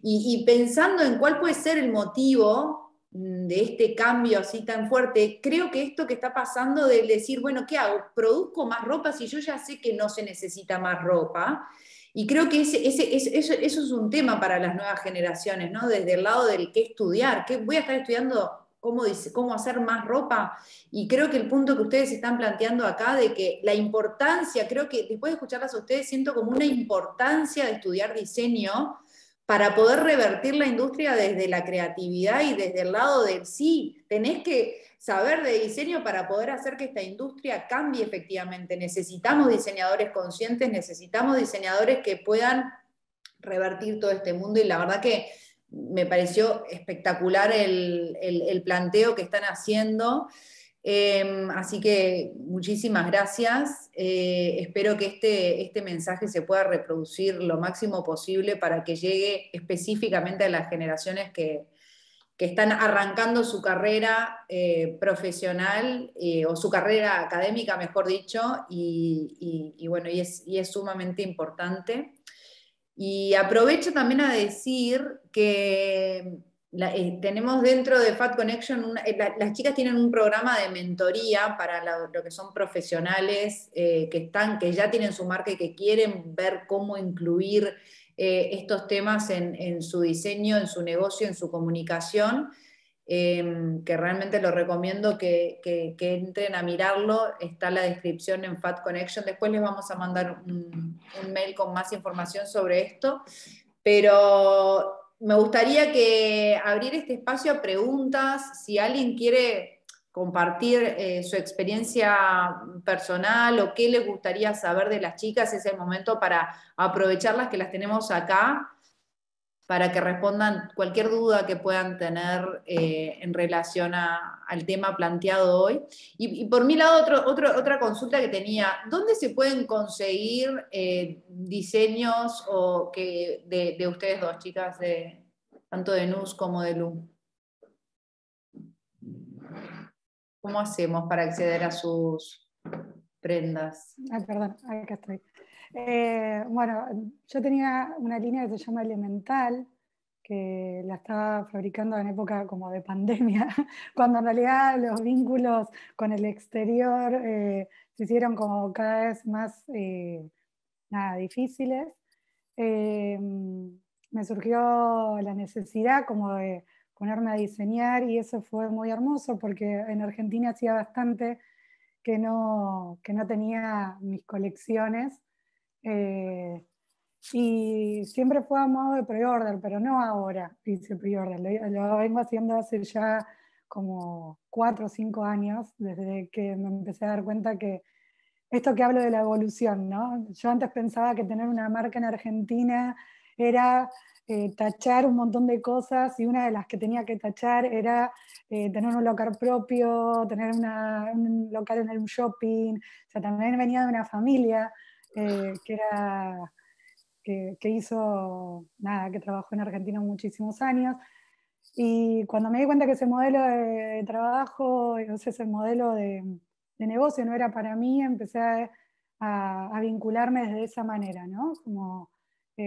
Y pensando en cuál puede ser el motivo de este cambio así tan fuerte, creo que esto que está pasando de decir, bueno, ¿qué hago? ¿Produzco más ropa si yo ya sé que no se necesita más ropa? Y creo que eso es un tema para las nuevas generaciones, ¿no? Desde el lado del qué estudiar, ¿qué voy a estar estudiando? ¿Cómo hacer más ropa? Y creo que el punto que ustedes están planteando acá, de que la importancia, creo que después de escucharlas a ustedes, siento como una importancia de estudiar diseño, para poder revertir la industria desde la creatividad y desde el lado del sí, tenés que saber de diseño para poder hacer que esta industria cambie efectivamente. Necesitamos diseñadores conscientes, necesitamos diseñadores que puedan revertir todo este mundo, y la verdad que me pareció espectacular el planteo que están haciendo. Así que muchísimas gracias. Espero que este mensaje se pueda reproducir lo máximo posible para que llegue específicamente a las generaciones que están arrancando su carrera profesional o su carrera académica, mejor dicho, y bueno, y es sumamente importante. Y aprovecho también a decir que tenemos dentro de Fat Connection, las chicas tienen un programa de mentoría para lo que son profesionales que ya tienen su marca y que quieren ver cómo incluir estos temas en su diseño, en su negocio, en su comunicación. Que realmente lo recomiendo que entren a mirarlo, está la descripción en Fat Connection, después les vamos a mandar un mail con más información sobre esto, pero me gustaría abrir este espacio a preguntas, si alguien quiere compartir su experiencia personal o qué les gustaría saber de las chicas, es el momento para aprovecharlas que las tenemos acá, para que respondan cualquier duda que puedan tener en relación al tema planteado hoy. Y por mi lado, otra consulta que tenía, ¿dónde se pueden conseguir diseños de ustedes dos, chicas, tanto de Nus como de Lu? ¿Cómo hacemos para acceder a sus prendas? Perdón, acá estoy. Bueno, yo tenía una línea que se llama Elemental, que la estaba fabricando en época como de pandemia, cuando en realidad los vínculos con el exterior se hicieron como cada vez más difíciles. Me surgió la necesidad como de ponerme a diseñar, y eso fue muy hermoso porque en Argentina hacía bastante que no tenía mis colecciones. Y siempre fue a modo de pre-order, pero no ahora hice pre-order, lo vengo haciendo hace ya como 4 o 5 años, desde que me empecé a dar cuenta que esto que hablo de la evolución, ¿no? Yo antes pensaba que tener una marca en Argentina era tachar un montón de cosas, y una de las que tenía que tachar era tener un local propio, tener un local en un shopping. O sea, también venía de una familia que hizo, que trabajó en Argentina muchísimos años. Y cuando me di cuenta que ese modelo de trabajo, o sea, ese modelo de negocio no era para mí, empecé a vincularme desde esa manera, ¿no? Como,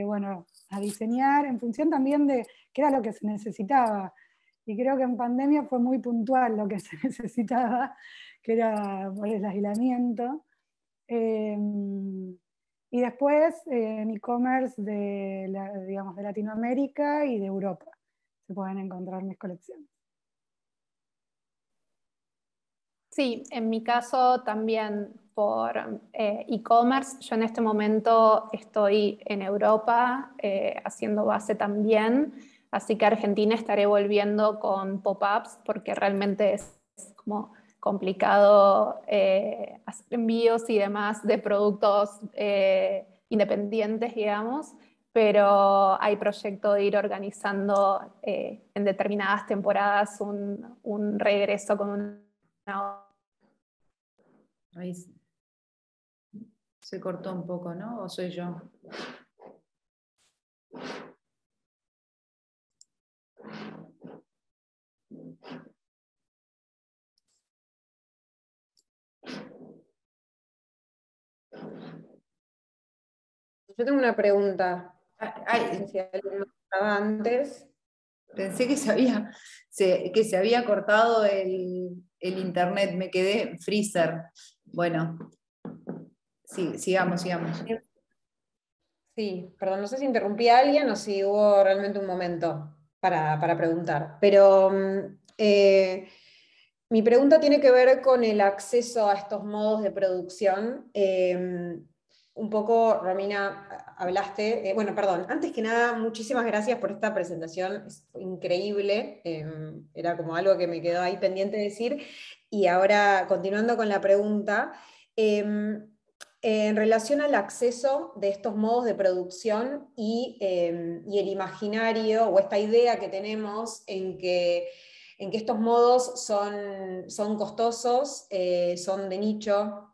bueno, a diseñar en función también de qué era lo que se necesitaba. Y creo que en pandemia fue muy puntual lo que se necesitaba, que era por el aislamiento. Y después en e-commerce digamos, de Latinoamérica y de Europa se pueden encontrar mis colecciones. Sí, en mi caso también por e-commerce. Yo en este momento estoy en Europa haciendo base también, así que a Argentina estaré volviendo con pop-ups porque realmente es como complicado hacer envíos y demás de productos independientes, digamos, pero hay proyecto de ir organizando en determinadas temporadas un regreso con una... Ahí se cortó un poco, ¿no? ¿O soy yo? Yo tengo una pregunta. Ay, Si alguien me estaba antes. pensé que se había cortado el internet, me quedé freezer. Bueno, sí, sigamos. Sí, perdón, no sé si interrumpí a alguien o si hubo realmente un momento para preguntar. Pero mi pregunta tiene que ver con el acceso a estos modos de producción. Un poco, Romina, hablaste, bueno, perdón, antes que nada, muchísimas gracias por esta presentación, es increíble, era como algo que me quedó ahí pendiente de decir, y ahora continuando con la pregunta, en relación al acceso de estos modos de producción y el imaginario o esta idea que tenemos en que estos modos son costosos, son de nicho.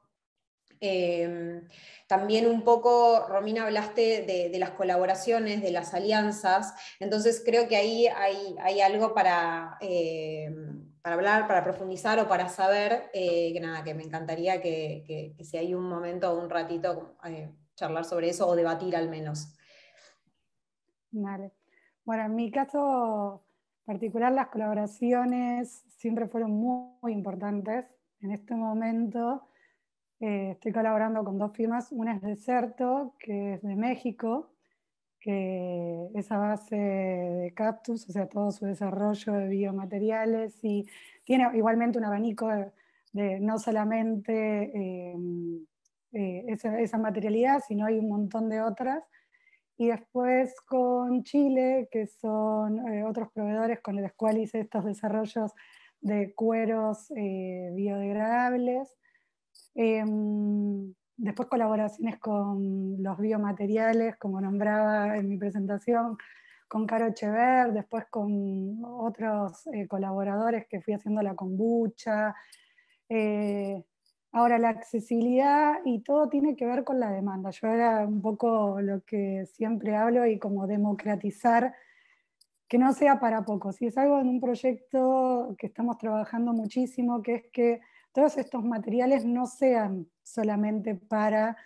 También un poco, Romina, hablaste de las colaboraciones, de las alianzas, entonces creo que ahí hay algo para hablar, para profundizar o para saber, que nada, que me encantaría que si hay un momento o un ratito charlar sobre eso o debatir al menos. Vale. Bueno, en mi caso particular, las colaboraciones siempre fueron muy importantes. En este momento estoy colaborando con 2 firmas. Una es Deserto, que es de México, que es a base de cactus, o sea, todo su desarrollo de biomateriales, y tiene igualmente un abanico de no solamente esa materialidad, sino hay un montón de otras. Y después con Chile, que son otros proveedores con los cuales hice estos desarrollos de cueros biodegradables. Después colaboraciones con los biomateriales, como nombraba en mi presentación, con Caro Echever, después con otros colaboradores que fui haciendo la kombucha. Ahora, la accesibilidad y todo tiene que ver con la demanda. Yo era un poco lo que siempre hablo y como democratizar, que no sea para pocos. Y es algo en un proyecto que estamos trabajando muchísimo, que es que todos estos materiales no sean solamente para,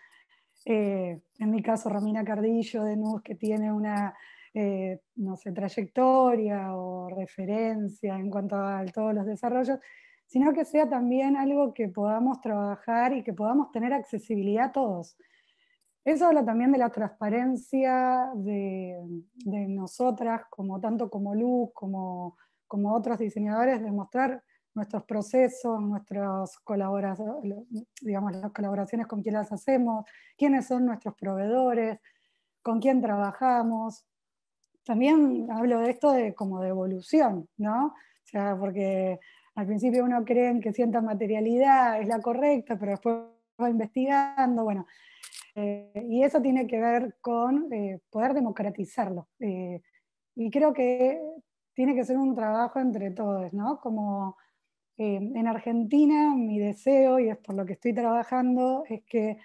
en mi caso, Romina Cardillo de NUS, que tiene una, no sé, trayectoria o referencia en cuanto a todos los desarrollos, sino que sea también algo que podamos trabajar y que podamos tener accesibilidad a todos. Eso habla también de la transparencia de nosotras, como, tanto como Luz, como otros diseñadores, de mostrar nuestros procesos, digamos, las colaboraciones con quién las hacemos, quiénes son nuestros proveedores, con quién trabajamos. También hablo de esto como de evolución, ¿no? O sea, porque al principio uno cree que cierta materialidad es la correcta, pero después va investigando, bueno. Y eso tiene que ver con poder democratizarlo. Y creo que tiene que ser un trabajo entre todos, ¿no? Como en Argentina, mi deseo, y es por lo que estoy trabajando, es que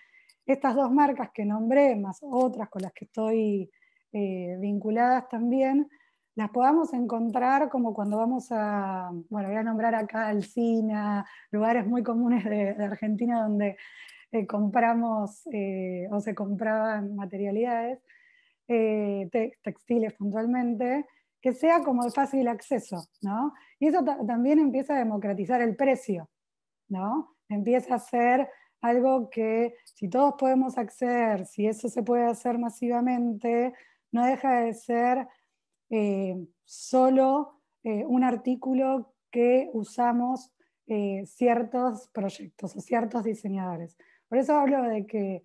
estas 2 marcas que nombré, más otras con las que estoy vinculadas también, las podamos encontrar como cuando vamos a, bueno, voy a nombrar acá Alsina, lugares muy comunes de Argentina donde compramos o se compraban materialidades, textiles puntualmente, que sea como de fácil acceso, ¿no? Y eso también empieza a democratizar el precio, ¿no? Empieza a ser algo que si todos podemos acceder, si eso se puede hacer masivamente, no deja de ser solo un artículo que usamos ciertos proyectos o ciertos diseñadores. Por eso hablo de que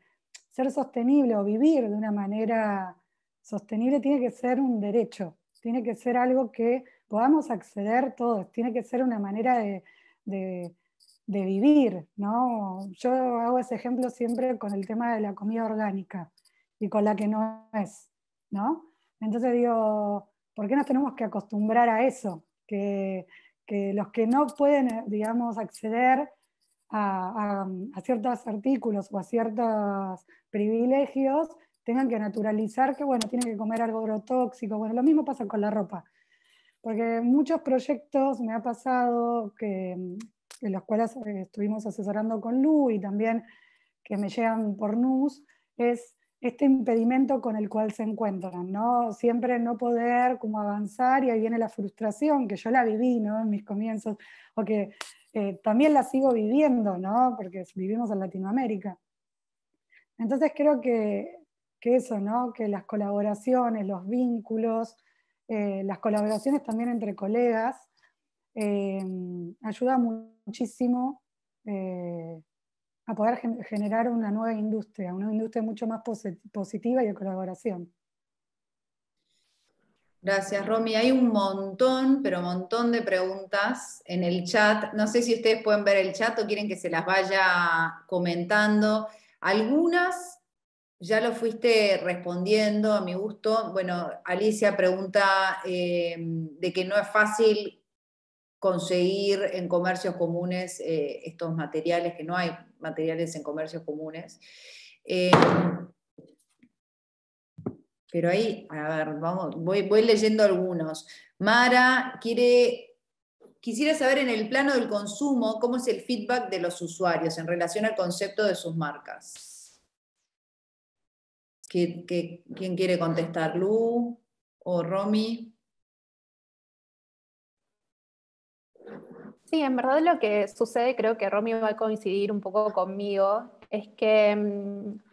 ser sostenible o vivir de una manera sostenible tiene que ser un derecho, tiene que ser algo que podamos acceder todos, tiene que ser una manera de vivir, ¿no? Yo hago ese ejemplo siempre con el tema de la comida orgánica y con la que no es, ¿no? Entonces digo, ¿por qué nos tenemos que acostumbrar a eso? Que los que no pueden, digamos, acceder a ciertos artículos o a ciertos privilegios tengan que naturalizar que, bueno, tienen que comer algo agrotóxico. Bueno, lo mismo pasa con la ropa. Porque muchos proyectos me ha pasado en los cuales estuvimos asesorando con Lu y también que me llegan por NUS, es este impedimento con el cual se encuentran, ¿no? Siempre no poder como avanzar, y ahí viene la frustración, que yo la viví, ¿no? En mis comienzos, o que también la sigo viviendo, ¿no? Porque vivimos en Latinoamérica. Entonces creo que eso, ¿no? Que las colaboraciones, los vínculos, las colaboraciones también entre colegas, ayuda muchísimo a poder generar una nueva industria mucho más positiva y de colaboración. Gracias, Romy. Hay un montón, pero montón de preguntas en el chat. No sé si ustedes pueden ver el chat o quieren que se las vaya comentando. Algunas ya lo fuiste respondiendo a mi gusto. Bueno, Alicia pregunta de que no es fácil conseguir en comercios comunes estos materiales, que no hay materiales en comercios comunes. Pero ahí, a ver, voy leyendo algunos. Mara quisiera saber en el plano del consumo cómo es el feedback de los usuarios en relación al concepto de sus marcas. ¿Quién quiere contestar? ¿Lu o Romy? Sí, en verdad lo que sucede, creo que Romy va a coincidir un poco conmigo, es que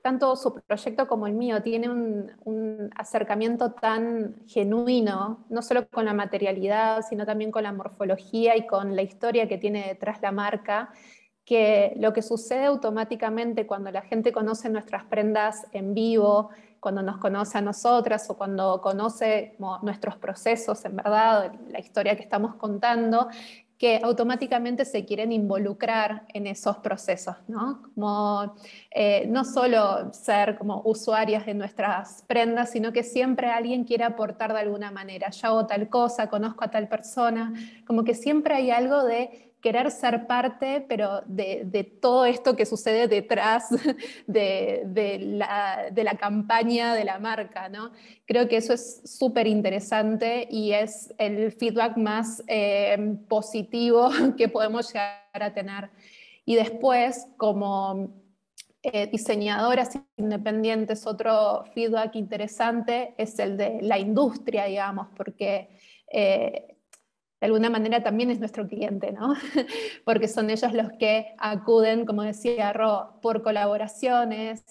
tanto su proyecto como el mío tiene un acercamiento tan genuino, no solo con la materialidad, sino también con la morfología y con la historia que tiene detrás la marca, que lo que sucede automáticamente cuando la gente conoce nuestras prendas en vivo, cuando nos conoce a nosotras o cuando conoce nuestros procesos, en verdad, la historia que estamos contando, que automáticamente se quieren involucrar en esos procesos, ¿no? Como no solo ser como usuarias de nuestras prendas, sino que siempre alguien quiere aportar de alguna manera. Yo hago tal cosa, conozco a tal persona, como que siempre hay algo de querer ser parte, pero de todo esto que sucede detrás de la campaña de la marca, ¿no? Creo que eso es súper interesante y es el feedback más positivo que podemos llegar a tener. Y después, como diseñadoras independientes, otro feedback interesante es el de la industria, digamos, porque de alguna manera también es nuestro cliente, ¿no? Porque son ellos los que acuden, como decía Ro, por colaboraciones,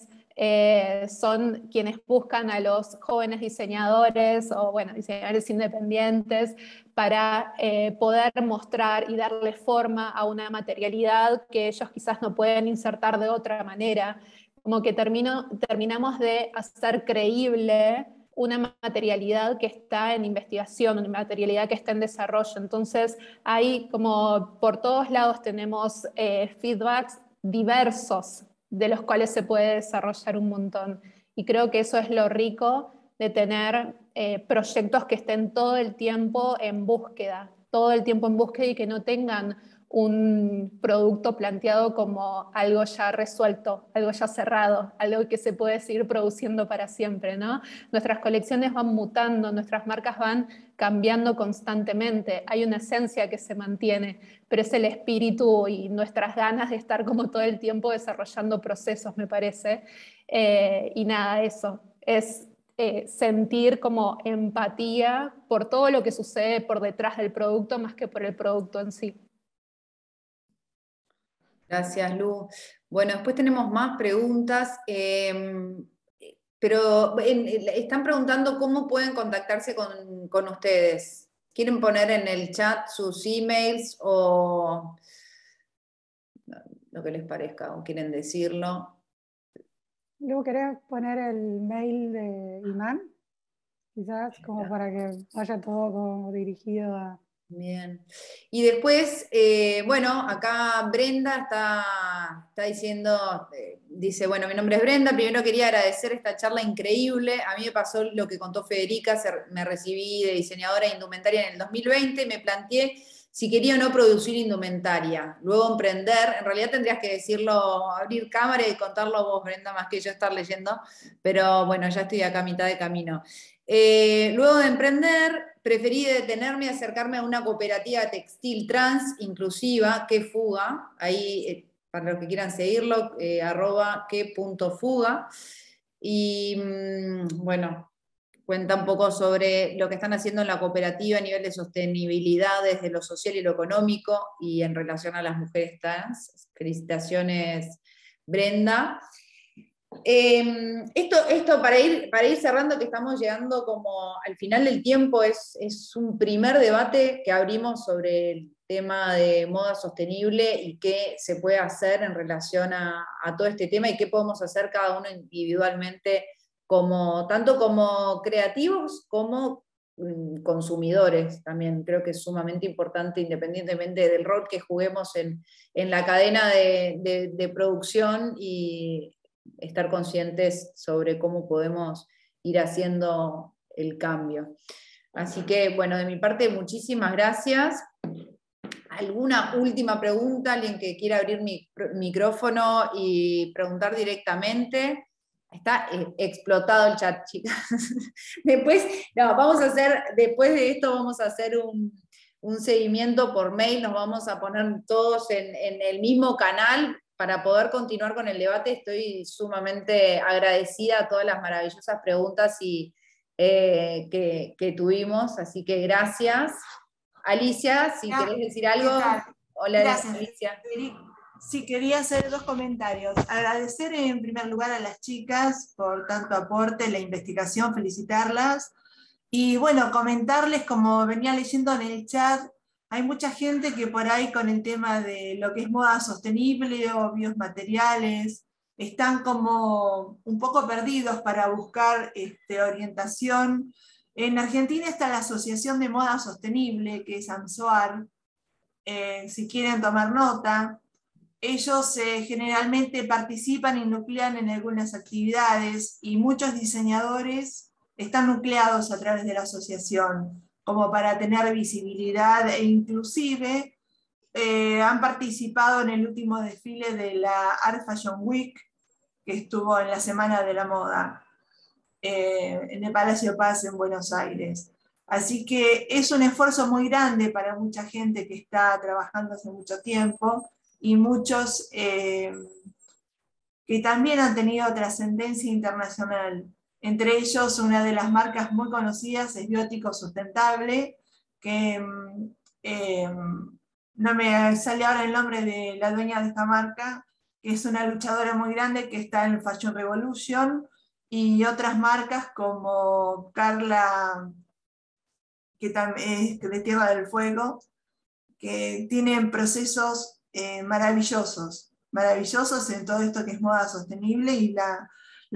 son quienes buscan a los jóvenes diseñadores o, bueno, diseñadores independientes para poder mostrar y darle forma a una materialidad que ellos quizás no pueden insertar de otra manera. Como que terminamos de hacer creíble una materialidad que está en investigación, una materialidad que está en desarrollo. Entonces, ahí como por todos lados tenemos feedbacks diversos de los cuales se puede desarrollar un montón. Y creo que eso es lo rico de tener proyectos que estén todo el tiempo en búsqueda y que no tengan un producto planteado como algo ya resuelto, algo ya cerrado, algo que se puede seguir produciendo para siempre, ¿no? Nuestras colecciones van mutando, nuestras marcas van cambiando constantemente, hay una esencia que se mantiene, pero es el espíritu y nuestras ganas de estar como todo el tiempo desarrollando procesos, me parece. Y nada, eso, es sentir como empatía por todo lo que sucede por detrás del producto más que por el producto en sí. Gracias, Lu. Bueno, después tenemos más preguntas, pero están preguntando cómo pueden contactarse con ustedes. ¿Quieren poner en el chat sus emails o lo que les parezca, o quieren decirlo? Luego querés poner el mail de Iman, quizás como para que vaya todo como dirigido a... Bien. Y después, bueno, acá Brenda está diciendo, dice, bueno, mi nombre es Brenda, primero quería agradecer esta charla increíble, a mí me pasó lo que contó Federica, me recibí de diseñadora de indumentaria en el 2020, me planteé si quería o no producir indumentaria, luego emprender, en realidad tendrías que decirlo, abrir cámara y contarlo vos, Brenda, más que yo estar leyendo, pero bueno, ya estoy acá a mitad de camino. Luego de emprender, preferí detenerme y acercarme a una cooperativa textil trans inclusiva, que Fuga, ahí para los que quieran seguirlo, @que.fuga. Y bueno, cuenta un poco sobre lo que están haciendo en la cooperativa a nivel de sostenibilidad desde lo social y lo económico y en relación a las mujeres trans. Felicitaciones, Brenda. Esto para ir cerrando, que estamos llegando como al final del tiempo, es un primer debate que abrimos sobre tema de moda sostenible y qué se puede hacer en relación a todo este tema y qué podemos hacer cada uno individualmente, tanto como creativos como consumidores. También creo que es sumamente importante, independientemente del rol que juguemos en la cadena de producción, y estar conscientes sobre cómo podemos ir haciendo el cambio. Así que, bueno, de mi parte, muchísimas gracias. ¿Alguna última pregunta? ¿Alguien que quiera abrir mi micrófono y preguntar directamente? Está explotado el chat, chicas. Después de esto vamos a hacer un seguimiento por mail, nos vamos a poner todos en el mismo canal para poder continuar con el debate. Estoy sumamente agradecida a todas las maravillosas preguntas que tuvimos, así que gracias. Alicia, si querés decir algo. Hola, gracias, Alicia. Sí, quería hacer 2 comentarios. Agradecer en primer lugar a las chicas por tanto aporte, la investigación, felicitarlas. Y bueno, comentarles, como venía leyendo en el chat, hay mucha gente que por ahí con el tema de lo que es moda sostenible o biomateriales, están como un poco perdidos para buscar orientación. En Argentina está la Asociación de Moda Sostenible, que es AMSOAR, si quieren tomar nota. Ellos generalmente participan y nuclean en algunas actividades y muchos diseñadores están nucleados a través de la asociación, como para tener visibilidad, e inclusive han participado en el último desfile de la Art Fashion Week, que estuvo en la Semana de la Moda, en el Palacio Paz en Buenos Aires. Así que es un esfuerzo muy grande para mucha gente que está trabajando hace mucho tiempo, y muchos que también han tenido trascendencia internacional. Entre ellos, una de las marcas muy conocidas es Biótico Sustentable, que no me sale ahora el nombre de la dueña de esta marca, que es una luchadora muy grande que está en Fashion Revolution, y otras marcas como Carla, que también es de Tierra del Fuego, que tienen procesos maravillosos en todo esto que es moda sostenible y la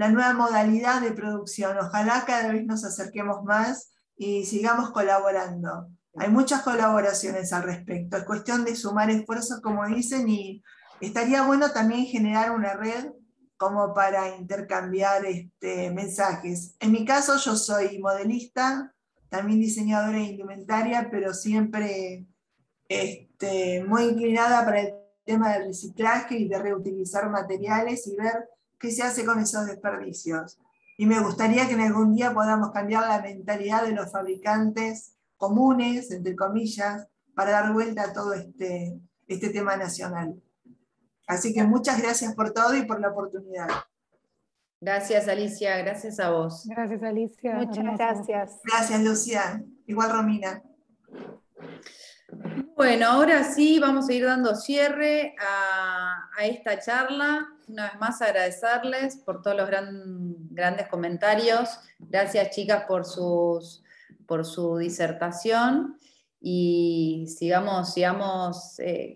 nueva modalidad de producción. Ojalá cada vez nos acerquemos más y sigamos colaborando. Hay muchas colaboraciones al respecto, es cuestión de sumar esfuerzos, como dicen, y estaría bueno también generar una red como para intercambiar mensajes. En mi caso, yo soy modelista, también diseñadora de indumentaria, pero siempre muy inclinada para el tema del reciclaje y de reutilizar materiales y ver qué se hace con esos desperdicios. Y me gustaría que en algún día podamos cambiar la mentalidad de los fabricantes comunes, entre comillas, para dar vuelta a todo este tema nacional. Así que muchas gracias por todo y por la oportunidad. Gracias, Alicia, gracias a vos. Gracias, Alicia. Muchas Hermoso. gracias. Gracias, Lucía. Igual, Romina. Bueno, ahora sí vamos a ir dando cierre a esta charla. Una vez más agradecerles por todos los grandes comentarios. Gracias, chicas, por su disertación, y sigamos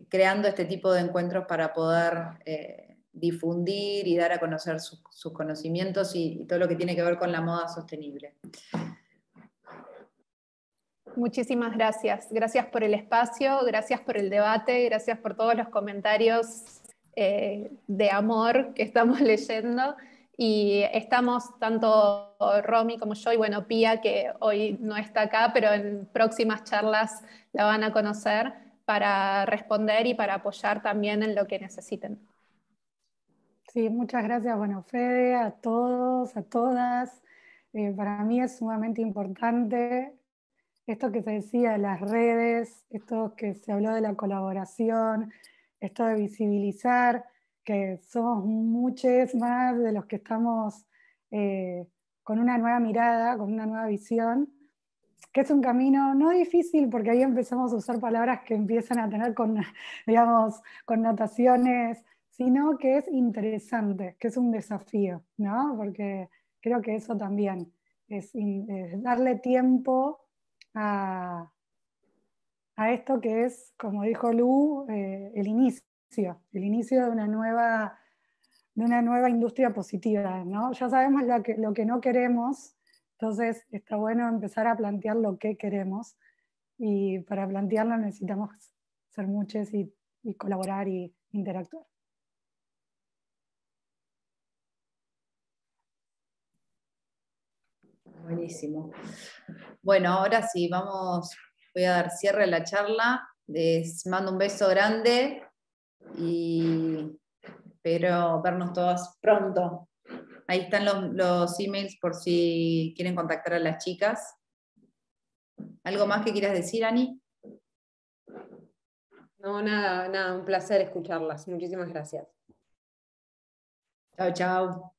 creando este tipo de encuentros para poder difundir y dar a conocer sus conocimientos y todo lo que tiene que ver con la moda sostenible. Muchísimas gracias. Gracias por el espacio, gracias por el debate, gracias por todos los comentarios de amor que estamos leyendo. Y estamos, tanto Romy como yo, y bueno, Pía, que hoy no está acá, pero en próximas charlas la van a conocer, para responder y para apoyar también en lo que necesiten. Sí, muchas gracias, bueno, Fede, a todos, a todas. Para mí es sumamente importante esto que se decía de las redes, esto que se habló de la colaboración, esto de visibilizar que somos muchos más de los que estamos con una nueva mirada, con una nueva visión, que es un camino no difícil, porque ahí empezamos a usar palabras que empiezan a tener digamos, connotaciones, sino que es interesante, que es un desafío, ¿no? Porque creo que eso también es darle tiempo a a esto que es, como dijo Lu, el inicio de una nueva industria positiva, ¿no? Ya sabemos lo que no queremos, entonces está bueno empezar a plantear lo que queremos, y para plantearlo necesitamos ser muchos y colaborar y interactuar. Buenísimo. Bueno, ahora sí, voy a dar cierre a la charla. Les mando un beso grande y espero vernos todas pronto. Ahí están los emails por si quieren contactar a las chicas. ¿Algo más que quieras decir, Ani? No, nada, un placer escucharlas. Muchísimas gracias. Chao, chao.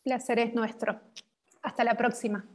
Placer es nuestro. Hasta la próxima.